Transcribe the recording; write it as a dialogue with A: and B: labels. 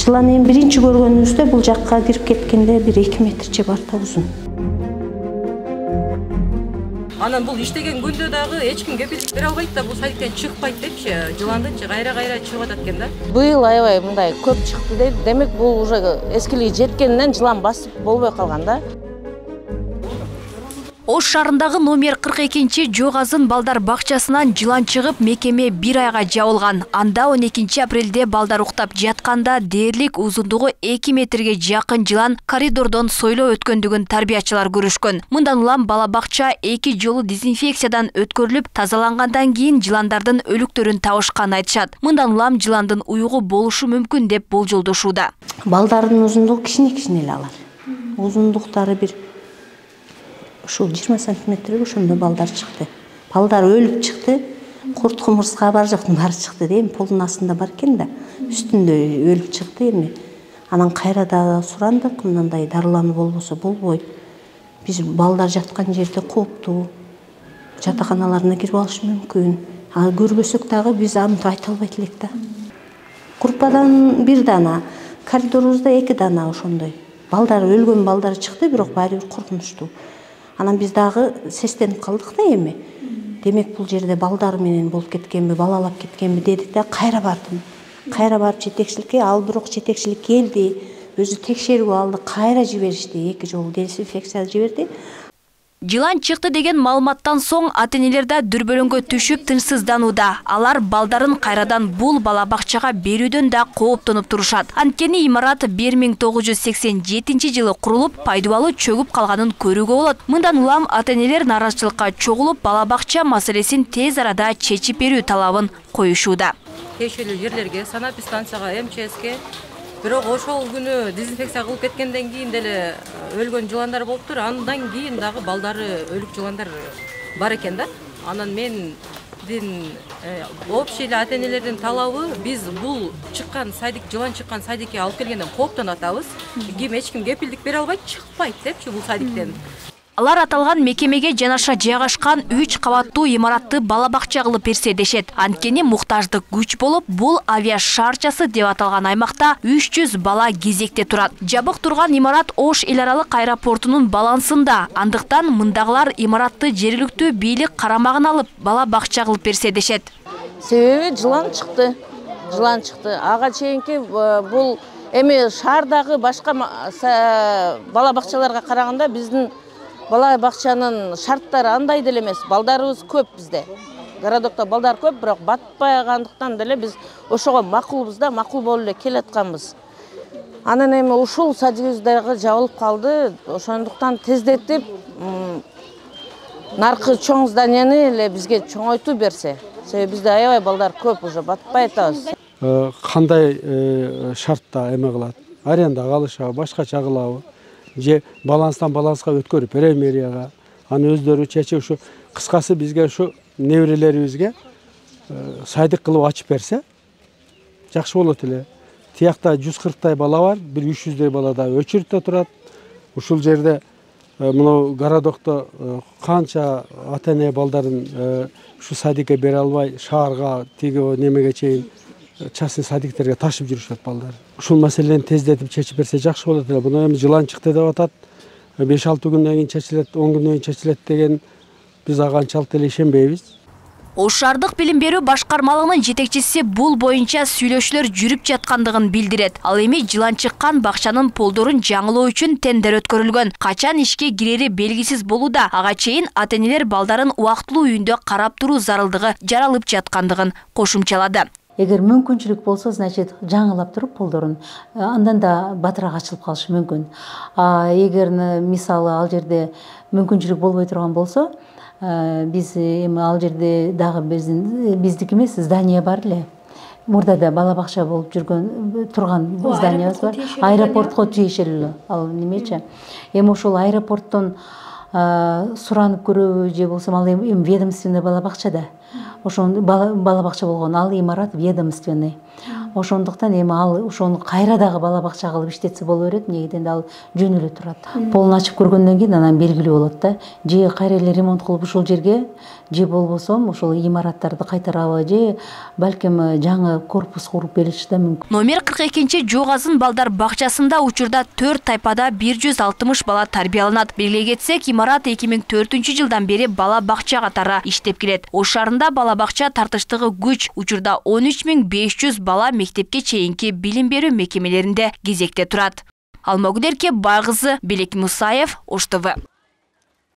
A: Жылан эми биринчи көргөнүбүздө бул жакка кирип кеткенде бир 2 метрче бар да узун.
B: Анан бул иштеген күндө дагы эч ким кепилдик бере албайт да, бул садиктен чыкпайт депчи, жыландынчы кайра чыгып атат экен да.
C: Быйыл аябай мындай көп чыкты дейт. Демек бул уже эскилиги жеткенден жылан басып болбой калган да.
D: Ош шаарындагы номер 42-чи Жогазын балдар бакчасынан жылан чыгып, мекеме 1 айга жабылган. Анда 12 апрелде балдар уктап жатканда дээрлик узундугу 2 метрге жакын жылан коридордон сойлоо өткөндүгүн тарбиячылар көрүшкөн. Мындан улам бала бакча 2 жолу дезинфекциядан өткөрүлүп, тазалангандан кийин жыландардын өлүктөрүн табышканын айтышат. Мындан улам жыландын уюгу болушу мүмкүн деп болжолдошууда.
A: Балдардын узундугу кичине эле алар. Узундуктары бир ушул 20 сантиметрге ошондо балдар чыкты. Балдар өлүп чыкты. Курт кумурска бар жоктун баары чыкты дейм. Полдун астында бар экен да. Үстүндө өлүп чыкты эми. Анан кайра да сурандык, мындай дарылануу болбосо болбойт. Биз балдар жаткан жерде кооптуу. Жатаканаларына кирип алышы мүмкүн. Көрбөсөк дагы биз антип айта албайт элек да. Группадан 1 дана, коридорубузда 2 дана ошондой. Балдар өлгөн балдар чыкты, бирок баары бир коркунучтуу. Анан биз дагы сестенип калдык да эми. Демек бул жерде балдар менен болуп кеткенби, балалап кеткенби дедик да, кайра бардым. Кайра барып жетекчиликке, ал бирок жетекчилик келди, өзү текшерүү алды, кайра жиберишти, 2 жолу дезинфекция жиберди.
D: Жылан чыкты деген маалыматтан соң ата-энелер да дүрбөлөңгө түшүп тынчсызданууда. Алар балдарын кайрадан бул бала бакчага берүүдөн да кооптонуп турушат. Анткени имарат 1987 жылы курулуп, пайдубалы чөгүп калганын көрүүгө болот. Мындан улам ата-энелер нааразычылыкка чогулуп, бала бакча маселесин тез арада чечип берүү талабын коюшууда.
B: Тиешелүү жерлерге, санэпидстанцияга, МЧСке, бирок ошол күнү дезинфекция кылып кеткенден кийин деле өлгөн жыландар болуптур. Андан кийин дагы балдары өлүк жыландар бар экен да. Анан мендин общий эле ата-энелердин талабы, биз бул чыккан садик, жылан чыккан садикке алып келгенден кооптонуп атабыз. Эч ким кепилдик бере албайт, чыкпайт депчи бул садиктен.
D: Алар аталган мекемеге жанаша жайгашкан 3 кабаттуу имаратты бала бакча кылып берсе дешет. Анткени муктаждык күч болуп, бул авиа шаарчасы деп аталган аймакта 300 бала кезекте турат. Жабык турган имарат Ош эл аралык аэропортунун балансында. Андыктан мындагылар имаратты жергиликтүү бийлик карамагына алып, бала бакча кылып берсе дешет.
C: Себеби жылан чыкты. Жылан чыкты. Ага чейинки бул эми шаардагы башка бала бакчаларга караганда биздин бала бакчанын шарттары андай деле эмес. Балдарыбыз көп бизде. Городокто балдар көп, бирок батпагандыктан деле биз ошого макулбуз да, макул болуп эле келатканбыз. Анан эми ушул садигибиз дагы жабылып калды. Ошондуктан тездетип наркы чоң зданияны эле бизге чоңойтуп берсе. Себеби бизде аябай балдар көп, уже батпай атабыз.
E: Кандай шартта эме кылат? Аренда калышабы, башкача кылабы? Же баланстан баланска өткөрүп премьерияга, аны өздөрү чечип, ушу кыскасы бизге ушу неберелерибизге сайдык кылып ачып берсе, жакшы болот эле. Тиякта 140 бала бар, бир 300 бала да өчүрүттө турат. Ушул жерде мына городокто канча ата-эне балдарын ушу садикке бере албай, шаарга, тиги немеге чейин частный садиктерге ташып жүрүшөт балдар. Ушул маселени тездетип чечип берсе жакшы болот эле. Буну эми жылан чыкты деп атат. 5-6 күндөн кийин чечилет, 10 күндөн кийин чечилет деген биз ага анчалык деле ишенбейбиз.
D: Ош шаардык билим берүү башкармалыгынын жетекчиси бул боюнча сүйлөшүүлөр жүрүп жаткандыгын билдирет. Ал эми жылан чыккан бакчанын полдорун жаңылоо үчүн тендер өткөрүлгөн. Качан ишке кирери белгисиз болууда. Ага чейин ата-энелер балдарын убактылуу үйүндө карап туруу зарылдыгы жаралып жаткандыгын кошумчалады.
F: Эгер мүмкүнчүлүк болсо, значит, жаңылап туруп полдорун, андан да батыраак ачылып калышы мүмкүн. Эгер мисалы ал жерде мүмкүнчүлүк болбой турган болсо, биз эми ал жерде дагы биздики эмес, здание бар эле. Мурда да бала бакча болуп жүргөн турган зданиябыз бар. Аэропортко тиешелүү ал немечи. Эми ошол аэропорттон суранып көрөбү же болсо ал эми ведомственный бала бакчада. Ошон бала бакча болгон, ал имарат ведомственный. ошондуктан эми ал ошону кайра дагы бала бакча кылып иштетсе боло берет, эмнеге дегенде ал жөн эле турат. Полун ачып көргөндөн кийин анан белгилүү болот да, же кайра эле ремонт кылып ушул жерге, же болбосо ушул имараттарды кайтарабы, же балким жаңы корпус куруп бериши да мүмкүн.
D: Номер 42 Жоғазын балдар бакчасында учурда 4 тайпада 160 бала тарбияланат. Белгилей кетсек, имарат 2004-жылдан бери бала бакча катары иштеп келет. Ош шаарында бала бакча тартыштыгы күч. Учурда 13500 бала мектепке чейинки билим берүү мекемелеринде кезекте турат. Алмагүл Байгызы, Белек Мусаев, Ош ТВ.